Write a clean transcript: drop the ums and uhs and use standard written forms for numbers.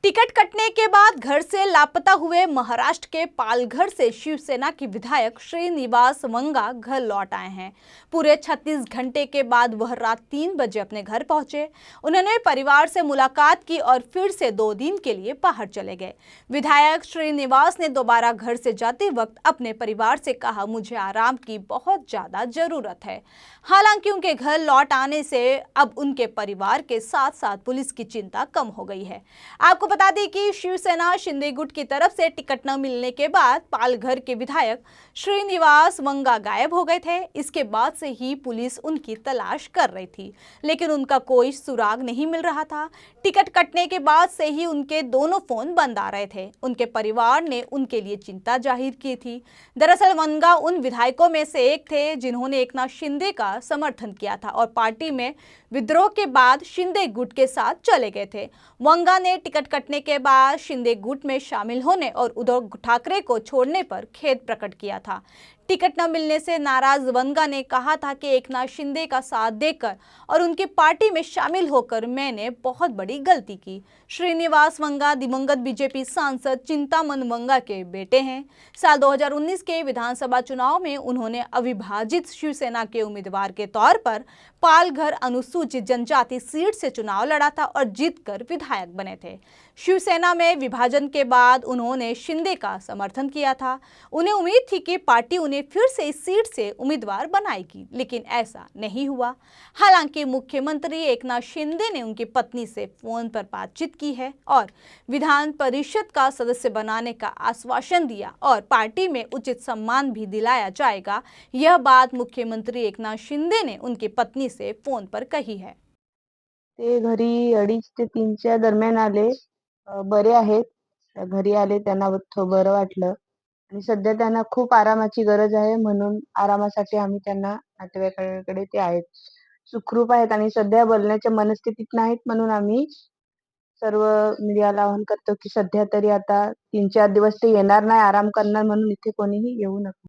Ticket कटने के बाद घर से लापता हुए महाराष्ट्र के पालघर से शिवसेना के विधायक श्रीनिवास वंगा घर लौट आए हैं। पूरे 36 घंटे के बाद वह रात 3 बजे अपने घर पहुंचे। उन्होंने परिवार से मुलाकात की और फिर से 2 दिन के लिए बाहर चले गए। विधायक श्रीनिवास ने दोबारा घर से जाते वक्त अपने परिवार से कहा, मुझे आराम की बहुत ज्यादा जरूरत है। हालांकि उनके घर लौट आने से अब उनके परिवार के साथ साथ पुलिस की चिंता कम हो गई है। आपको बता दें कि शिवसेना शिंदे गुट की तरफ से टिकट न मिलने के बाद पालघर के विधायक श्रीनिवास वंगा गायब हो गए थे। इसके बाद से ही पुलिस उनकी तलाश कर रही थी, लेकिन उनका कोई सुराग नहीं मिल रहा था। टिकट कटने के बाद से ही उनके दोनों फोन बंद आ रहे थे। उनके परिवार ने उनके लिए चिंता जाहिर की थी। दरअसल वंगा उन विधायकों में से एक थे जिन्होंने एकनाथ शिंदे का समर्थन किया था और पार्टी में विद्रोह के बाद शिंदे गुट के साथ चले गए थे। वंगा ने टिकट कटने के बाद शिंदे गुट में शामिल होने और उद्धव ठाकरे को छोड़ने पर खेद प्रकट किया था। टिकट न मिलने से नाराज वंगा ने कहा था कि एकनाथ शिंदे का साथ देकर और उनकी पार्टी में शामिल होकर मैंने बहुत बड़ी गलती की। श्रीनिवास वंगा दिवंगत बीजेपी सांसद चिंतामन वंगा के बेटे हैं। साल 2019 के विधानसभा चुनाव में उन्होंने अविभाजित शिवसेना के उम्मीदवार के तौर पर पालघर अनुसूचित जनजाति सीट से चुनाव लड़ा था और जीतकर विधायक बने थे। शिवसेना में विभाजन के बाद उन्होंने शिंदे का समर्थन किया था। उन्हें उम्मीद थी कि पार्टी उन्हें फिर से इस सीट से उम्मीदवार बनाएगी, लेकिन ऐसा नहीं हुआ। हालांकि मुख्यमंत्री एकनाथ शिंदे ने उनकी पत्नी से फोन पर बातचीत की है और विधान परिषद का सदस्य बनाने का आश्वासन दिया और पार्टी में उचित सम्मान भी दिलाया जाएगा। यह बात मुख्यमंत्री एकनाथ शिंदे ने उनकी पत्नी से फोन पर कही है। ते घरी 2:30 ते 3च्या दरम्यान आले. बरे आहेत. घरी आले, त्यांना बरं वाटलं आणि सध्या त्यांना खूप आरामाची गरज आहे, म्हणून आरामासाठी आम्ही त्यांना नातेवाईकांकडे ते आहेत. सुखरूप आहेत आणि सध्या बोलण्याच्या मनस्थितीत नाहीत, म्हणून आम्ही सर्व मीडियाला आवाहन करतो की सध्या तरी आता 3-4 दिवस ते येणार नाही, आराम करणार, म्हणून इथे कोणीही येऊ नका.